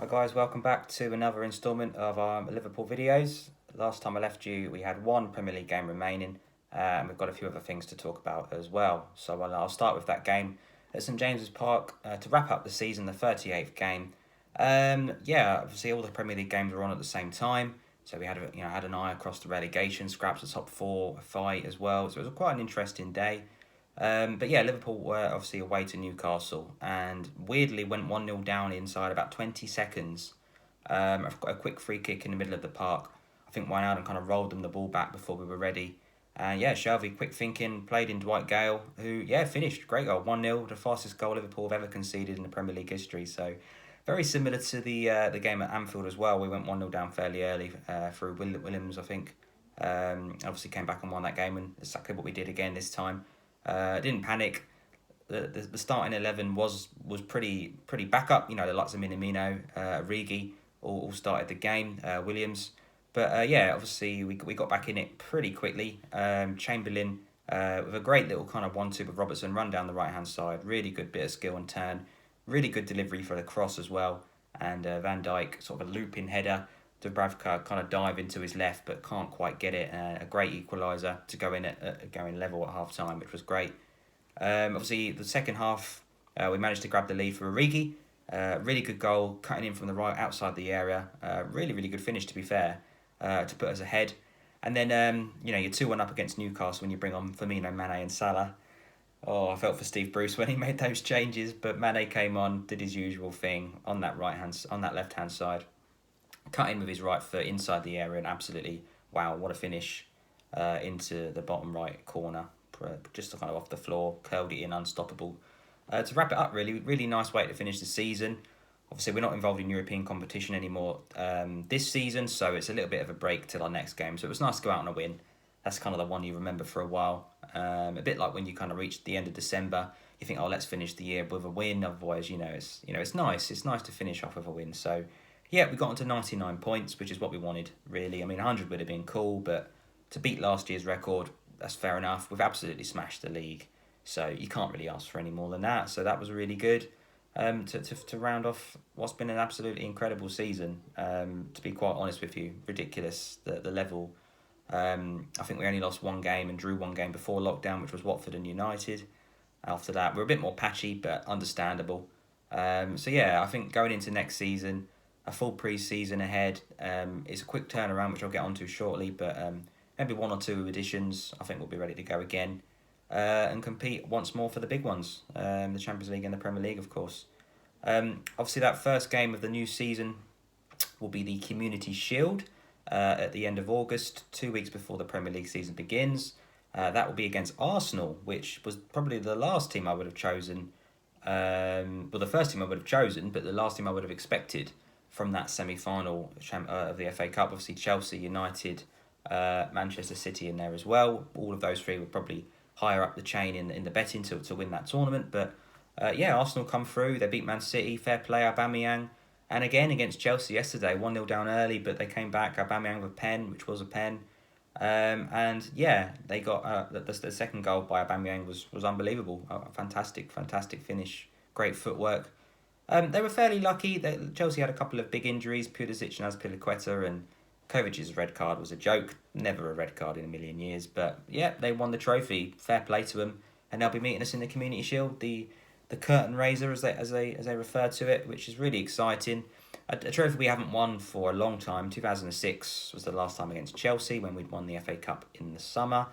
Hi guys, welcome back to another instalment of our Liverpool videos. Last time I left you, we had one Premier League game remaining, and we've got a few other things to talk about as well. So I'll start with that game at St James's Park to wrap up the season, the 38th game. Obviously all the Premier League games were on at the same time, so we had an eye across the relegation, scraps the top four, a fight as well. So it was quite an interesting day. Liverpool were obviously away to Newcastle and weirdly went 1-0 down inside about 20 seconds. I've got a quick free kick in the middle of the park. I think Wijnaldum kind of rolled them the ball back before we were ready. And Shelvey, quick thinking, played in Dwight Gale, who, finished. Great goal, 1-0, the fastest goal Liverpool have ever conceded in the Premier League history. So very similar to the game at Anfield as well. We went 1-0 down fairly early through Williams, I think. Obviously came back and won that game, and exactly what we did again this time. Didn't panic. The starting 11 was pretty back up. You know, the likes of Minamino, Origi all started the game. Williams, but obviously we got back in it pretty quickly. Chamberlain with a great little kind of 1-2 with Robertson run down the right hand side. Really good bit of skill and turn. Really good delivery for the cross as well. And Van Dijk sort of a looping header. Dubravka kind of dive into his left, but can't quite get it. A great equaliser to go in going level at half time, which was great. Obviously, the second half, we managed to grab the lead for Origi. Really good goal, cutting in from the right outside the area. Really good finish, to be fair, to put us ahead. And then, you're 2-1 up against Newcastle when you bring on Firmino, Mane and Salah. Oh, I felt for Steve Bruce when he made those changes, but Mane came on, did his usual thing on that left hand side. Cut in with his right foot inside the area, and absolutely, wow, what a finish into the bottom right corner. Just kind of off the floor, curled it in, unstoppable. To wrap it up, really nice way to finish the season. Obviously, we're not involved in European competition anymore this season, so it's a little bit of a break till our next game. So it was nice to go out on a win. That's kind of the one you remember for a while. A bit like when you kind of reach the end of December, you think, oh, let's finish the year with a win. Otherwise, it's nice. It's nice to finish off with a win. So yeah, we got onto 99 points, which is what we wanted, really. I mean, 100 would have been cool, but to beat last year's record, that's fair enough. We've absolutely smashed the league, so you can't really ask for any more than that. So that was really good to round off what's been an absolutely incredible season. To be quite honest with you, ridiculous, the level. I think we only lost one game and drew one game before lockdown, which was Watford and United. After that, we're a bit more patchy, but understandable. I think going into next season, a full pre-season ahead. It's a quick turnaround, which I'll get onto shortly, but maybe one or two additions. I think we'll be ready to go again and compete once more for the big ones, the Champions League and the Premier League, of course. Obviously, that first game of the new season will be the Community Shield at the end of August, 2 weeks before the Premier League season begins. That will be against Arsenal, which was probably the last team I would have chosen. The first team I would have chosen, but the last team I would have expected from that semi-final of the FA Cup. Obviously, Chelsea, United, Manchester City in there as well. All of those three were probably higher up the chain in the betting to win that tournament. But Arsenal come through. They beat Man City. Fair play, Aubameyang. And again, against Chelsea yesterday, 1-0 down early, but they came back. Aubameyang with a pen, which was a pen. They got the second goal by Aubameyang was unbelievable. Fantastic finish. Great footwork. They were fairly lucky. Chelsea had a couple of big injuries, Pulisic and Azpilicueta, and Kovac's red card was a joke. Never a red card in a million years. But yeah, they won the trophy. Fair play to them, and they'll be meeting us in the Community Shield, the curtain raiser as they refer to it, which is really exciting. A trophy we haven't won for a long time. 2006 was the last time against Chelsea when we'd won the FA Cup in the summer.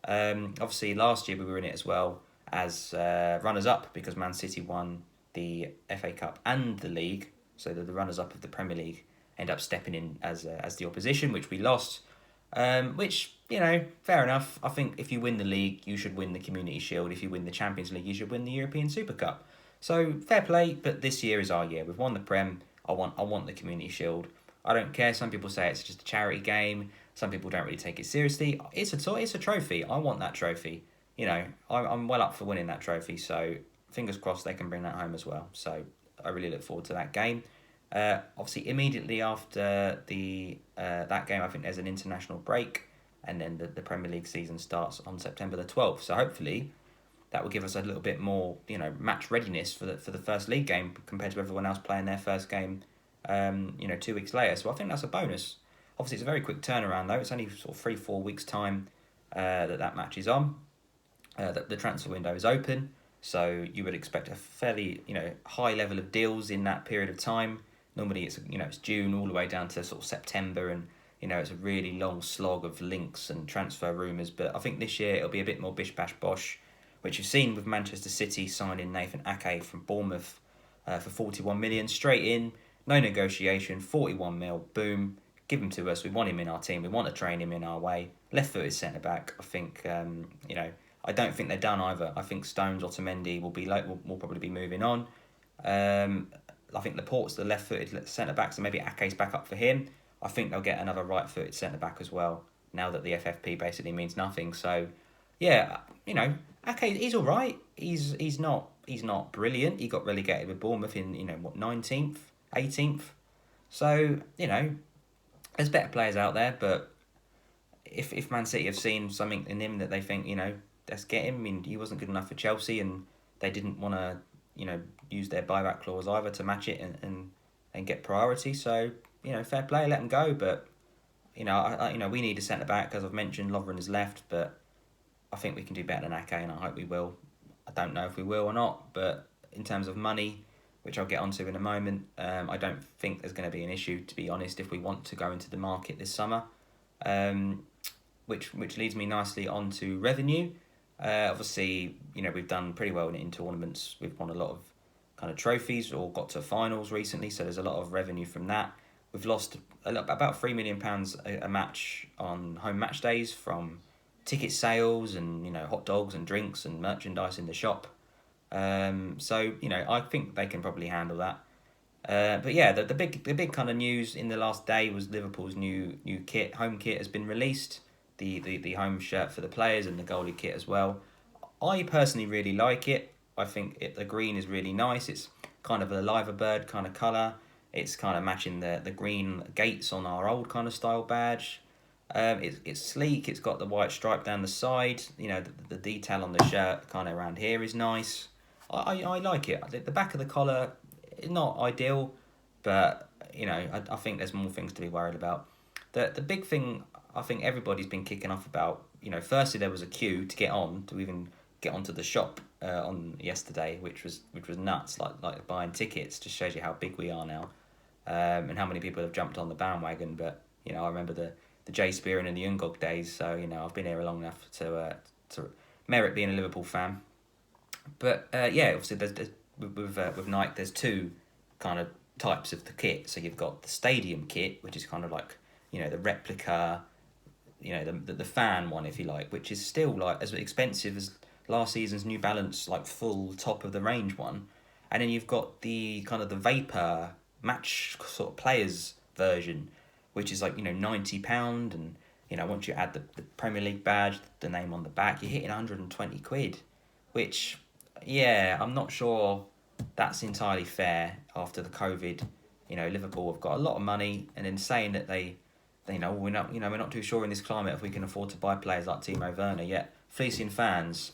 Obviously, last year we were in it as well as runners-up because Man City won the FA Cup and the league, so the runners-up of the Premier League end up stepping in as the opposition, which we lost. Which, fair enough. I think if you win the league, you should win the Community Shield. If you win the Champions League, you should win the European Super Cup. So fair play, but this year is our year. We've won the Prem. I want the Community Shield. I don't care. Some people say it's just a charity game. Some people don't really take it seriously. It's a trophy. I want that trophy. I'm well up for winning that trophy. So fingers crossed they can bring that home as well. So I really look forward to that game. Obviously, immediately after that game, I think there's an international break, and then the Premier League season starts on September the 12th. So hopefully that will give us a little bit more, match readiness for the first league game compared to everyone else playing their first game 2 weeks later. So I think that's a bonus. Obviously, it's a very quick turnaround though. It's only sort of 3-4 weeks time that match is on. The transfer window is open, so you would expect a fairly high level of deals in that period of time. Normally, it's June all the way down to sort of September, and it's a really long slog of links and transfer rumours. But I think this year it'll be a bit more bish bash bosh, which you've seen with Manchester City signing Nathan Ake from Bournemouth for 41 million straight in, no negotiation, 41 mil, boom, give him to us. We want him in our team. We want to train him in our way. Left-footed centre back. I think I don't think they're done either. I think Stones or Otamendi will probably be moving on. I think Laporte's the left-footed centre back, so maybe Ake's back up for him. I think they'll get another right-footed centre back as well. Now that the FFP basically means nothing, so yeah, Ake, he's all right. He's not brilliant. He got relegated with Bournemouth in 19th, 18th. So there's better players out there, but if Man City have seen something in him that they think let's get him. I mean, he wasn't good enough for Chelsea, and they didn't want to use their buyback clause either to match it and get priority. So fair play, let him go. But we need a centre back, as I've mentioned. Lovren has left, but I think we can do better than Ake, and I hope we will. I don't know if we will or not, but in terms of money, which I'll get onto in a moment, I don't think there's going to be an issue, to be honest, if we want to go into the market this summer. Which leads me nicely onto revenue. Obviously, we've done pretty well in tournaments. We've won a lot of kind of trophies or got to finals recently, so there's a lot of revenue from that. We've lost about £3 million a match on home match days from ticket sales and hot dogs and drinks and merchandise in the shop. So I think they can probably handle that. But yeah, the big kind of news in the last day was Liverpool's new kit. Home kit has been released. The home shirt for the players and the goalie kit as well. I personally really like it. I think the green is really nice. It's kind of a liver bird kind of colour. It's kind of matching the green gates on our old kind of style badge. It's sleek. It's got the white stripe down the side. The detail on the shirt kind of around here is nice. I like it. The back of the collar is not ideal, but I think there's more things to be worried about. The big thing I think everybody's been kicking off about, firstly there was a queue to even get onto the shop on yesterday, which was nuts, like buying tickets. Just shows you how big we are now, and how many people have jumped on the bandwagon. But I remember the Jay Spearing and the Ungog days, so I've been here long enough to merit being a Liverpool fan. But obviously there's with Nike there's two kind of types of the kit. So you've got the stadium kit, which is kind of like the replica, the fan one, if you like, which is still like as expensive as last season's New Balance like full top of the range one. And then you've got the kind of the Vapor match sort of players version, which is like £90, and once you add the Premier League badge, the name on the back, you're hitting £120, which I'm not sure that's entirely fair after the COVID. Liverpool have got a lot of money, and then saying that we're not too sure in this climate if we can afford to buy players like Timo Werner, yet fleecing fans,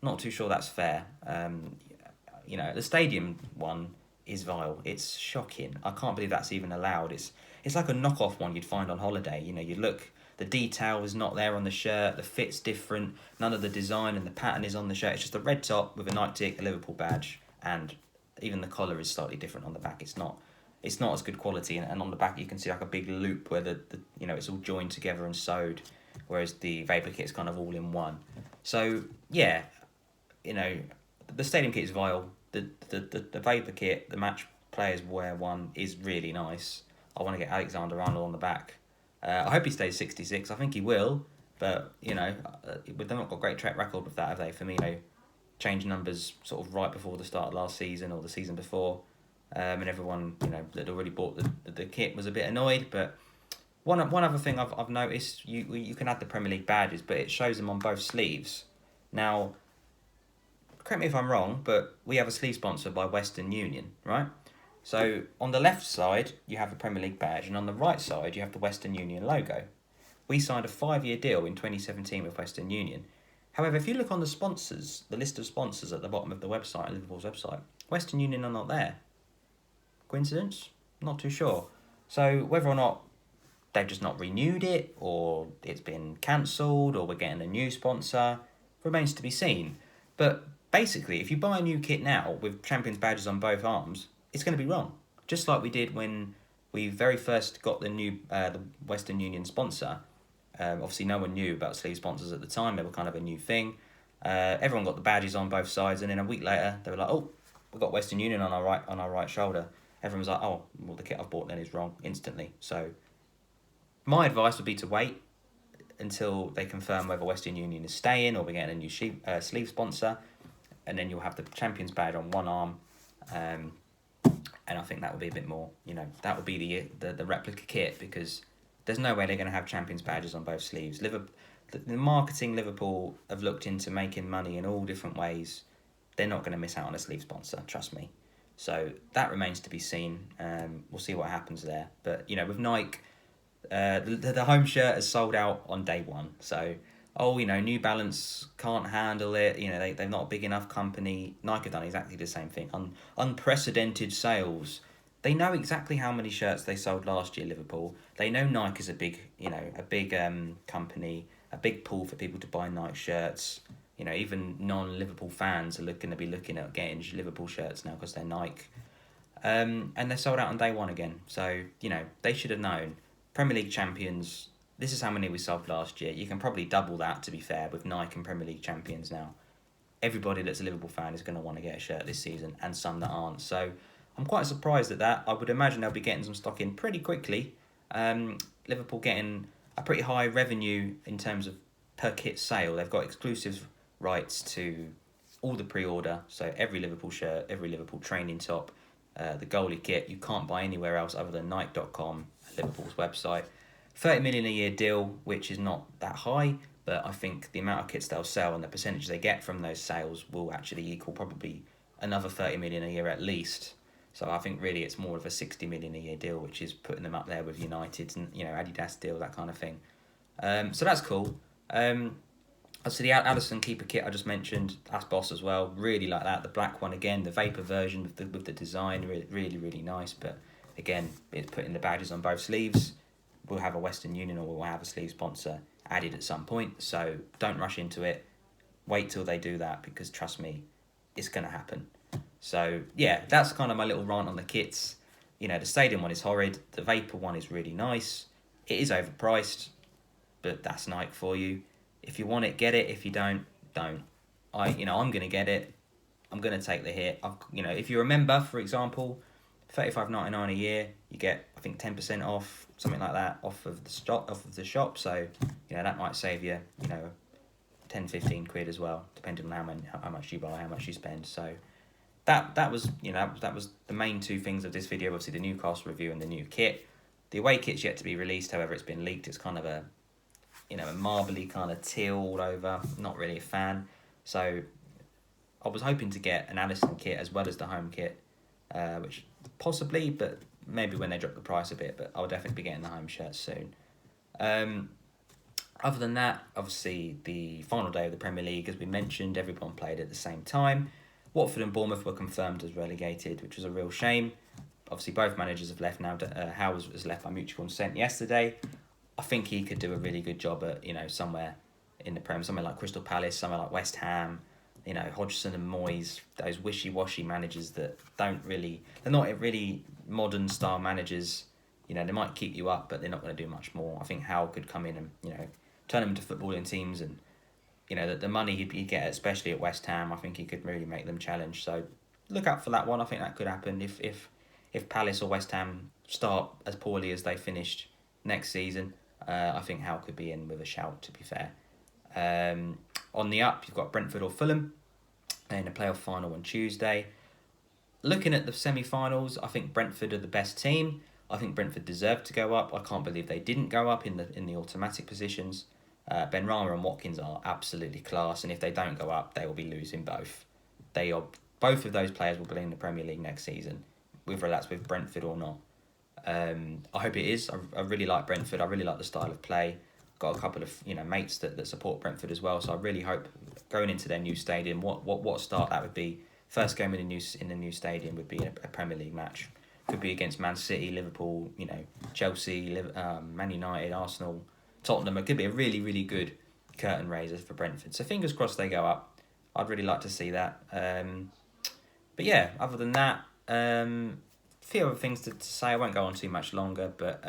not too sure that's fair. The stadium one is vile. It's shocking. I can't believe that's even allowed. It's like a knockoff one you'd find on holiday. You look, the detail is not there on the shirt, the fit's different, none of the design and the pattern is on the shirt. It's just a red top with a Nike tick, a Liverpool badge, and even the collar is slightly different on the back. It's not as good quality, and on the back you can see like a big loop where the it's all joined together and sewed, whereas the Vapor kit is kind of all in one. So the stadium kit is vile. The Vapor kit, the match players wear one, is really nice. I want to get Alexander Arnold on the back. I hope he stays 66. I think he will, but they've not got a great track record with that, have they? Firmino changed numbers sort of right before the start of last season or the season before. And everyone that already bought the kit was a bit annoyed. But one other thing I've noticed, you can add the Premier League badges, but it shows them on both sleeves. Now, correct me if I'm wrong, but we have a sleeve sponsor by Western Union, right? So on the left side you have the Premier League badge, and on the right side you have the Western Union logo. We signed a 5-year deal in 2017 with Western Union. However, if you look on the sponsors, the list of sponsors at the bottom of the website, Liverpool's website, Western Union are not there. Coincidence? Not too sure. So whether or not they've just not renewed it, or it's been cancelled, or we're getting a new sponsor, remains to be seen. But basically, if you buy a new kit now with Champions badges on both arms, it's going to be wrong. Just like we did when we very first got the Western Union sponsor. Obviously, no one knew about sleeve sponsors at the time. They were kind of a new thing. Everyone got the badges on both sides, and then a week later, they were like, "Oh, we've got Western Union on our right shoulder." Everyone was like, "Oh, well, the kit I've bought then is wrong," instantly. So my advice would be to wait until they confirm whether Western Union is staying or we're getting a new sleeve sponsor, and then you'll have the Champions badge on one arm, and I think that would be a bit more, that would be the replica kit, because there's no way they're going to have Champions badges on both sleeves. The marketing Liverpool have looked into making money in all different ways. They're not going to miss out on a sleeve sponsor, trust me. So that remains to be seen. We'll see what happens there. But, with Nike, the home shirt has sold out on day one. So, New Balance can't handle it. They're not a big enough company. Nike have done exactly the same thing. Unprecedented sales. They know exactly how many shirts they sold last year, Liverpool. They know Nike is a big company, a big pull for people to buy Nike shirts. Even non-Liverpool fans are going to be looking at getting Liverpool shirts now because they're Nike. And they're sold out on day one again. So, they should have known. Premier League champions, this is how many we sold last year. You can probably double that, to be fair, with Nike and Premier League champions now. Everybody that's a Liverpool fan is going to want to get a shirt this season, and some that aren't. So I'm quite surprised at that. I would imagine they'll be getting some stock in pretty quickly. Liverpool getting a pretty high revenue in terms of per kit sale. They've got exclusive rights to all the pre-order. So every Liverpool shirt, every Liverpool training top, the goalie kit, you can't buy anywhere else other than Nike.com, Liverpool's website. 30 million a year deal, which is not that high, but I think the amount of kits they'll sell and the percentage they get from those sales will actually equal probably another 30 million a year at least. So I think really it's more of a 60 million a year deal, which is putting them up there with United and Adidas deal, that kind of thing. So that's cool. So the Addison keeper kit I just mentioned, that's boss as well. Really like that. The black one again, the Vapor version with the design, really, really nice. But again, it's putting the badges on both sleeves. We'll have a Western Union or we'll have a sleeve sponsor added at some point. So don't rush into it. Wait till they do that, because trust me, it's going to happen. So yeah, that's kind of my little rant on the kits. The stadium one is horrid. The Vapor one is really nice. It is overpriced, but that's Nike for you. If you want it, get it. If you don't. I'm going to get it. I'm going to take the hit. If you remember, for example, $35.99 a year, you get, I think, 10% off, something like that, off of the shop. So, that might save you, 10, 15 quid as well, depending on how much you buy, how much you spend. So that was the main two things of this video. Obviously, the Newcastle review and the new kit. The away kit's yet to be released. However, it's been leaked. It's kind of a marbly kind of teal all over. Not really a fan. So I was hoping to get an Addison kit as well as the home kit, which possibly, but maybe when they drop the price a bit. But I'll definitely be getting the home shirt soon. Other than that, obviously the final day of the Premier League, as we mentioned, everyone played at the same time. Watford and Bournemouth were confirmed as relegated, which was a real shame. Obviously both managers have left now. Howe was left by mutual consent yesterday. I think he could do a really good job at, somewhere in the Prem, somewhere like Crystal Palace, somewhere like West Ham, Hodgson and Moyes, those wishy-washy managers that they're not really modern style managers. They might keep you up, but they're not going to do much more. I think Howe could come in and, turn them into footballing teams, and, the money he'd get, especially at West Ham, I think he could really make them challenge. So look out for that one. I think that could happen if Palace or West Ham start as poorly as they finished next season. I think Howe could be in with a shout, to be fair. On the up, you've got Brentford or Fulham in a playoff final on Tuesday. Looking at the semi-finals, I think Brentford are the best team. I think Brentford deserved to go up. I can't believe they didn't go up in the automatic positions. Benrahma and Watkins are absolutely class, and if they don't go up, they will be losing both. Both of those players will be in the Premier League next season, whether that's with Brentford or not. I hope it is. I really like Brentford. I really like the style of play. Got a couple of mates that support Brentford as well. So I really hope going into their new stadium, what start that would be. First game in the new stadium would be a Premier League match. Could be against Man City, Liverpool, Chelsea, Man United, Arsenal, Tottenham. It could be a really, really good curtain raiser for Brentford. So fingers crossed they go up. I'd really like to see that. But yeah, other than that, a few other things to say. I won't go on too much longer, but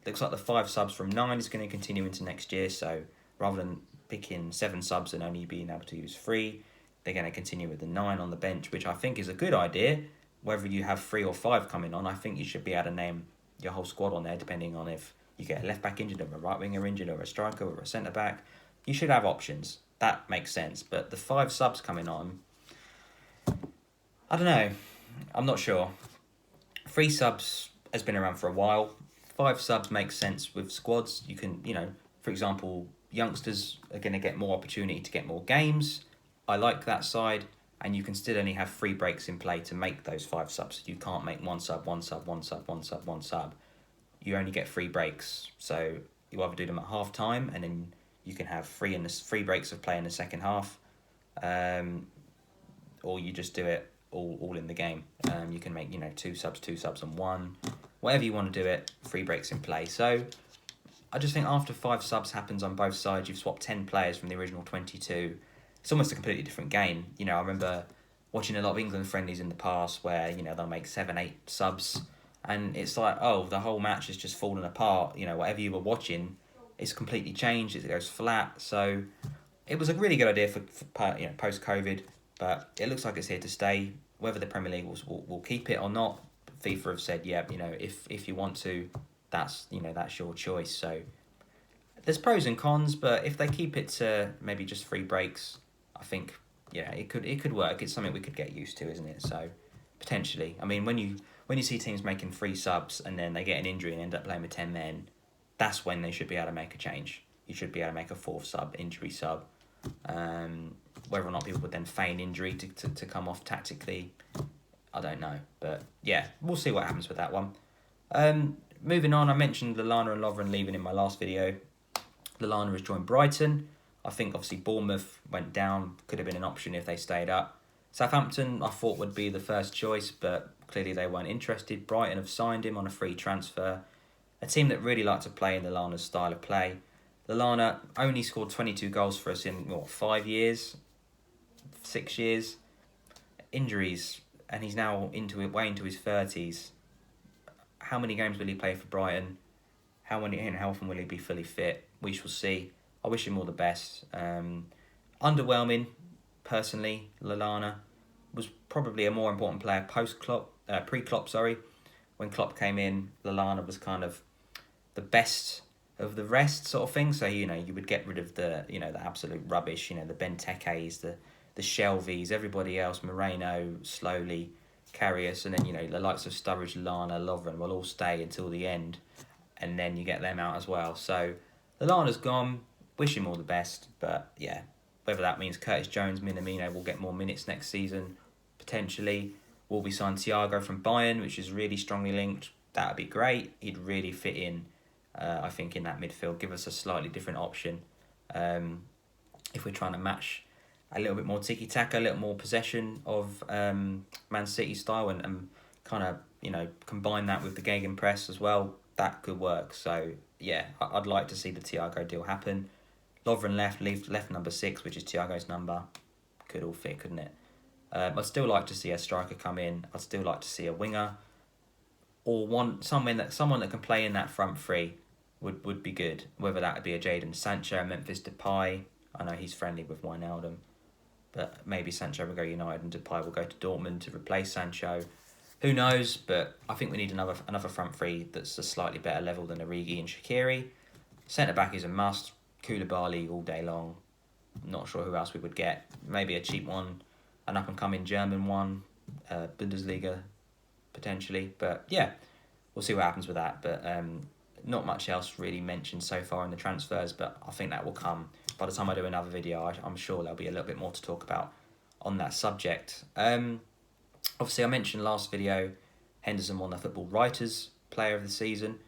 looks like the 5 subs from 9 is going to continue into next year. So rather than picking 7 subs and only being able to use 3, they're going to continue with the 9 on the bench, which I think is a good idea. Whether you have 3 or 5 coming on, I think you should be able to name your whole squad on there, depending on if you get a left back injured, or a right winger injured, or a striker, or a centre back. You should have options. That makes sense. But the 5 subs coming on, I don't know. I'm not sure. 3 subs has been around for a while. 5 subs makes sense with squads. You can, for example, youngsters are going to get more opportunity to get more games. I like that side. And you can still only have 3 breaks in play to make those 5 subs. You can't make 1 sub, 1 sub, 1 sub, 1 sub, 1 sub. You only get 3 breaks. So you either do them at half time, and then you can have 3 breaks of play in the second half, or you just do it all in the game. You can make 2 subs and 1, whatever you want to do it. 3 breaks in play. So I just think after 5 subs happens on both sides, you've swapped 10 players from the original 22. It's almost a completely different game. I remember watching a lot of England friendlies in the past where, they'll make 7, 8 subs, and it's like, oh, the whole match is just falling apart. Whatever you were watching, it's completely changed. It goes flat. So it was a really good idea for post-COVID, but it looks like it's here to stay. Whether the Premier League will keep it or not, FIFA have said, yeah, if you want to, that's your choice. So there's pros and cons, but if they keep it to maybe just 3 breaks, I think, it could work. It's something we could get used to, isn't it? So potentially, I mean, when you see teams making 3 subs and then they get an injury and end up playing with 10 men, that's when they should be able to make a change. You should be able to make a 4th sub, injury sub. Whether or not people would then feign injury to come off tactically, I don't know. But yeah, we'll see what happens with that one. Moving on, I mentioned Lallana and Lovren leaving in my last video. Lallana has joined Brighton. I think obviously Bournemouth went down, could have been an option if they stayed up. Southampton I thought would be the first choice, but clearly they weren't interested. Brighton have signed him on a free transfer. A team that really like to play in Lallana's style of play. Lallana only scored 22 goals for us in, 5 years? 6 years? Injuries, and he's now way into his 30s. How many games will he play for Brighton? How often will he be fully fit? We shall see. I wish him all the best. Underwhelming, personally. Lallana was probably a more important player pre-Klopp. When Klopp came in, Lallana was kind of the best of the rest, sort of thing. So you would get rid of the the absolute rubbish. The Benteke's, the Shelvies, everybody else. Moreno slowly, Karius, and then the likes of Sturridge, Lallana, Lovren will all stay until the end, and then you get them out as well. So Lallana's gone. Wish him all the best, but yeah, whether that means Curtis Jones, Minamino will get more minutes next season, potentially. Will we sign Thiago from Bayern, which is really strongly linked? That would be great. He'd really fit in, I think, in that midfield. Give us a slightly different option. If we're trying to match a little bit more tiki-taka, a little more possession of Man City style, and kind of, combine that with the gegenpress as well, that could work. So yeah, I'd like to see the Thiago deal happen. Lovren left number 6, which is Thiago's number. Could all fit, couldn't it? I'd still like to see a striker come in. I'd still like to see a winger, or someone that can play in that front 3 would be good. Whether that would be a Jadon Sancho, Memphis Depay. I know he's friendly with Wijnaldum, but maybe Sancho will go United and Depay will go to Dortmund to replace Sancho. Who knows? But I think we need another front 3 that's a slightly better level than Origi and Shaqiri. Centre back is a must. Koulibaly all day long. Not sure who else we would get. Maybe a cheap one, an up-and-coming German one, Bundesliga potentially. But yeah, we'll see what happens with that. But not much else really mentioned so far in the transfers, but I think that will come. By the time I do another video, I'm sure there'll be a little bit more to talk about on that subject. Obviously, I mentioned last video, Henderson won the Football Writers Player of the Season.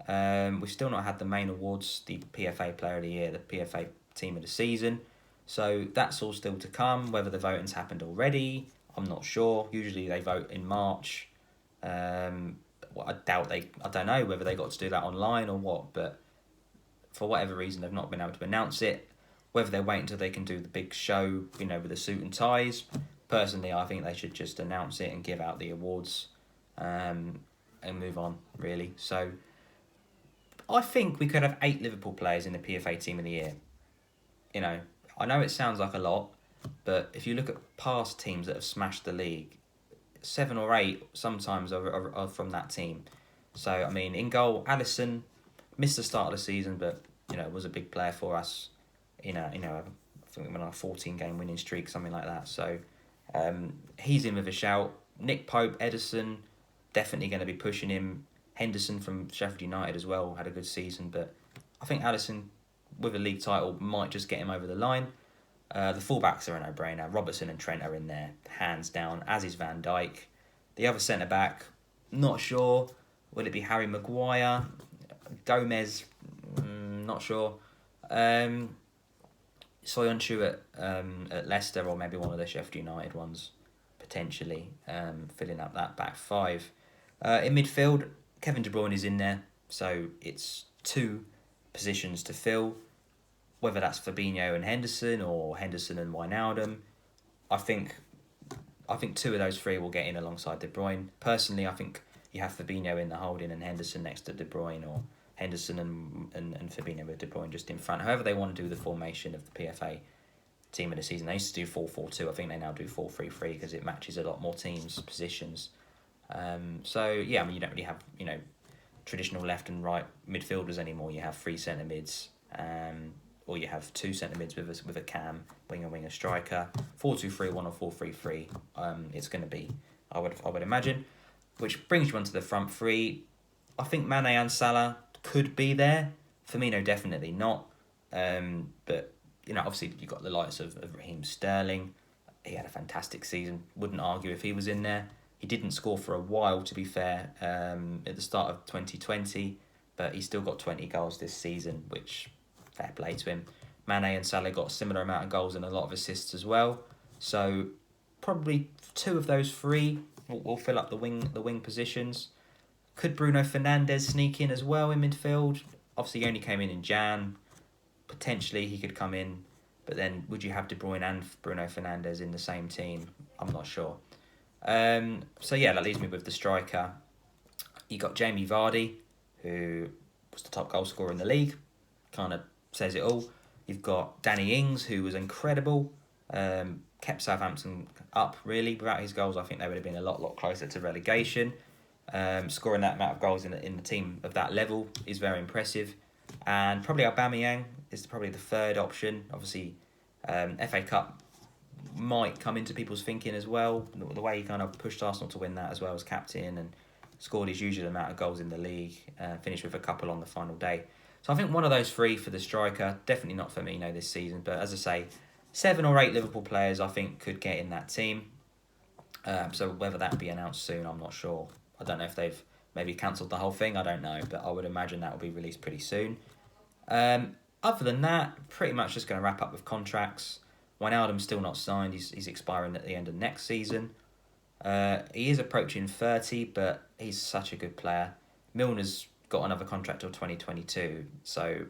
We've still not had the main awards, the PFA Player of the Year, the PFA Team of the Season. So that's all still to come. Whether the voting's happened already, I'm not sure. Usually they vote in March. I doubt I don't know whether they got to do that online or what, but for whatever reason they've not been able to announce it. Whether they wait until they can do the big show, with the suit and ties. Personally, I think they should just announce it and give out the awards, and move on, really. So I think we could have 8 Liverpool players in the PFA Team of the Year. I know it sounds like a lot, but if you look at past teams that have smashed the league, 7 or 8 sometimes are from that team. So, I mean, in goal, Alisson missed the start of the season, but, was a big player for us. I think we went on a 14-game winning streak, something like that. So, he's in with a shout. Nick Pope, Edison, definitely going to be pushing him. Henderson from Sheffield United as well had a good season, but I think Alisson with a league title might just get him over the line. The fullbacks are a no-brainer. Robertson and Trent are in there, hands down, as is Van Dijk. The other centre-back, not sure. Will it be Harry Maguire? Gomez, not sure. Soyuncu at Leicester, or maybe one of the Sheffield United ones, potentially, filling up that back 5. In midfield, Kevin De Bruyne is in there, so it's 2 positions to fill. Whether that's Fabinho and Henderson or Henderson and Wijnaldum, I think 2 of those 3 will get in alongside De Bruyne. Personally, I think you have Fabinho in the holding and Henderson next to De Bruyne, or Henderson and Fabinho with De Bruyne just in front. However they want to do the formation of the PFA Team of the season. They used to do 4-4-2. I think they now do 4-3-3 because it matches a lot more teams' positions. So, yeah, I mean, you don't really have, traditional left and right midfielders anymore. You have 3 centre mids, or you have 2 centre mids with a cam, winger, striker. 4-2-3-1 or 4-3-3. It's going to be, I would imagine, which brings you onto the front 3. I think Mane and Salah could be there. Firmino definitely not. But obviously you've got the likes of Raheem Sterling. He had a fantastic season. Wouldn't argue if he was in there. He didn't score for a while, to be fair, at the start of 2020, but he still got 20 goals this season, which, fair play to him. Mane and Salah got a similar amount of goals and a lot of assists as well. So probably 2 of those 3 will fill up the wing positions. Could Bruno Fernandes sneak in as well in midfield? Obviously, he only came in Jan. Potentially, he could come in. But then, would you have De Bruyne and Bruno Fernandes in the same team? I'm not sure. So yeah, that leaves me with the striker. You got Jamie Vardy, who was the top goal scorer in the league. Kind of says it all. You've got Danny Ings, who was incredible. Kept Southampton up, really. Without his goals, I think they would have been a lot closer to relegation. Scoring that amount of goals in the team of that level is very impressive. And probably Aubameyang is probably the third option. Obviously, FA Cup might come into people's thinking as well. The way he kind of pushed Arsenal to win that as well as captain and scored his usual amount of goals in the league. Finished with a couple on the final day. So I think one of those 3 for the striker. Definitely not Firmino this season. But as I say, 7 or 8 Liverpool players I think could get in that team. So whether that be announced soon, I'm not sure. I don't know if they've maybe cancelled the whole thing. I don't know. But I would imagine that will be released pretty soon. Other than that, pretty much just going to wrap up with contracts. Wijnaldum's still not signed. He's expiring at the end of next season. He is approaching 30, but he's such a good player. Milner's got another contract till 2022, so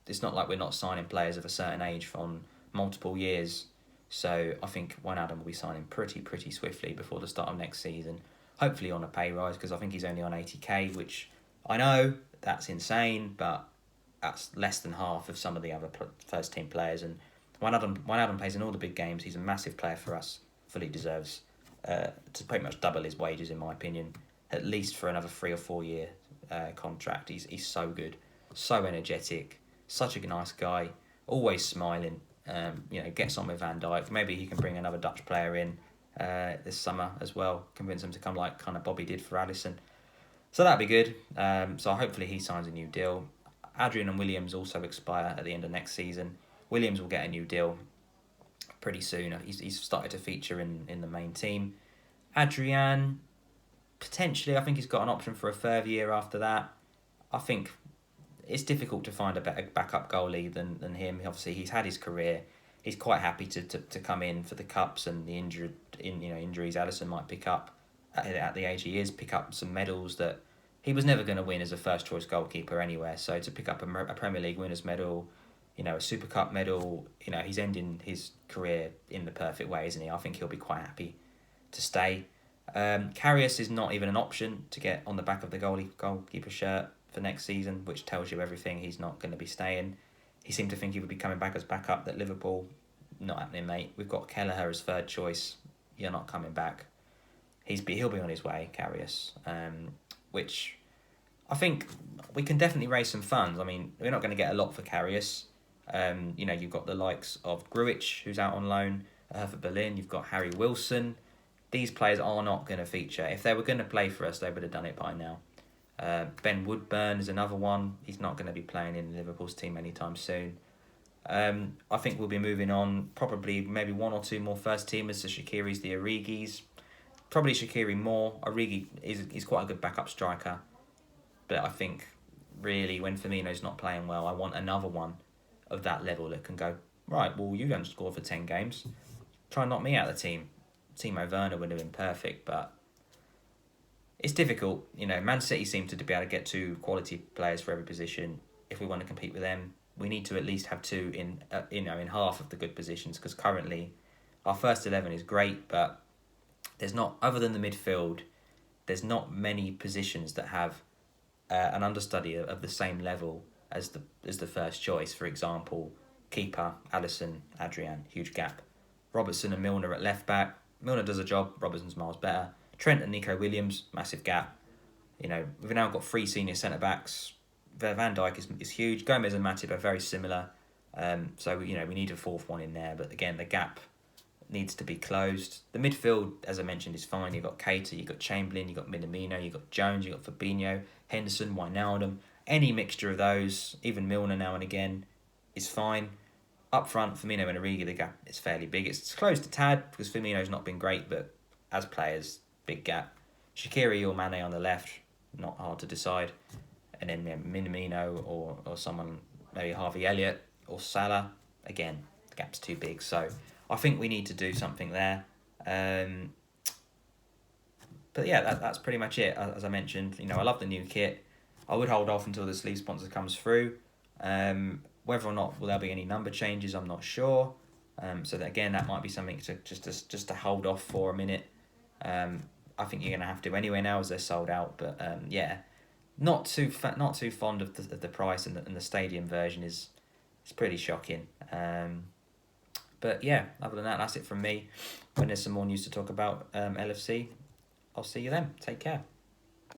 it's not like we're not signing players of a certain age from multiple years. So I think Wijnaldum will be signing pretty swiftly before the start of next season. Hopefully on a pay rise, because I think he's only on 80k, which I know that's insane, but that's less than half of some of the other first team players. And Wijnaldum plays in all the big games. He's a massive player for us. Fully deserves to pretty much double his wages, in my opinion, at least for another 3 or 4 year contract. He's so good, so energetic, such a nice guy, always smiling. Gets on with Van Dijk. Maybe he can bring another Dutch player in this summer as well. Convince him to come like kind of Bobby did for Alisson. So that'd be good. So hopefully he signs a new deal. Adrian and Williams also expire at the end of next season. Williams will get a new deal pretty soon. He's started to feature in the main team. Adrian, potentially, I think he's got an option for a further year after that. I think it's difficult to find a better backup goalie than him. Obviously, he's had his career. He's quite happy to come in for the cups and the injuries Alisson might pick up. at the age he is, pick up some medals that he was never going to win as a first choice goalkeeper anywhere. So to pick up a Premier League winners medal, a Super Cup medal, he's ending his career in the perfect way, isn't he? I think he'll be quite happy to stay. Karius is not even an option to get on the back of the goalkeeper shirt for next season, which tells you everything. He's not going to be staying. He seemed to think he would be coming back as backup at Liverpool. Not happening, mate. We've got Kelleher as third choice. You're not coming back. He'll be on his way, Karius. Which I think we can definitely raise some funds. I mean, we're not going to get a lot for Karius. You've got the likes of Grujic, who's out on loan for Berlin. You've got Harry Wilson. These players are not going to feature. If they were going to play for us, they would have done it by now. Ben Woodburn is another one. He's not going to be playing in Liverpool's team anytime soon. I think we'll be moving on, probably maybe one or two more first teamers, the Shaqiris, the Origis. Probably Shaqiri more. Origi is quite a good backup striker. But I think, really, when Firmino's not playing well, I want another one of that level that can go, right, well, you don't score for 10 games. Try and knock me out of the team. Timo Werner would have been perfect, but it's difficult. Man City seem to be able to get two quality players for every position. If we want to compete with them, we need to at least have two in half of the good positions, because currently our first 11 is great, but there's not, other than the midfield, there's not many positions that have an understudy of the same level as the first choice. For example, keeper, Alisson, Adrian, huge gap. Robertson and Milner at left back. Milner does a job, Robertson's miles better. Trent and Nico Williams, massive gap. We've now got 3 senior centre backs. Van Dijk is huge. Gomez and Matip are very similar. So we need a fourth one in there. But again, the gap needs to be closed. The midfield, as I mentioned, is fine. You've got Keita, you've got Chamberlain, you've got Minamino, you've got Jones, you've got Fabinho, Henderson, Wijnaldum. Any mixture of those, even Milner now and again, is fine. Up front, Firmino and Origi, the gap is fairly big. It's closed a tad because Firmino's not been great, but as players, big gap. Shaqiri or Mane on the left, not hard to decide. And then Minamino or someone, maybe Harvey Elliott or Salah, again, the gap's too big. So I think we need to do something there. But yeah, that's pretty much it. As I mentioned, I love the new kit. I would hold off until the sleeve sponsor comes through. Whether or not will there be any number changes, I'm not sure. So that, again, that might be something to just to hold off for a minute. I think you're going to have to anyway now as they're sold out. But not too fond of the price, and the stadium version is pretty shocking. But yeah, other than that, that's it from me. When there's some more news to talk about LFC, I'll see you then. Take care.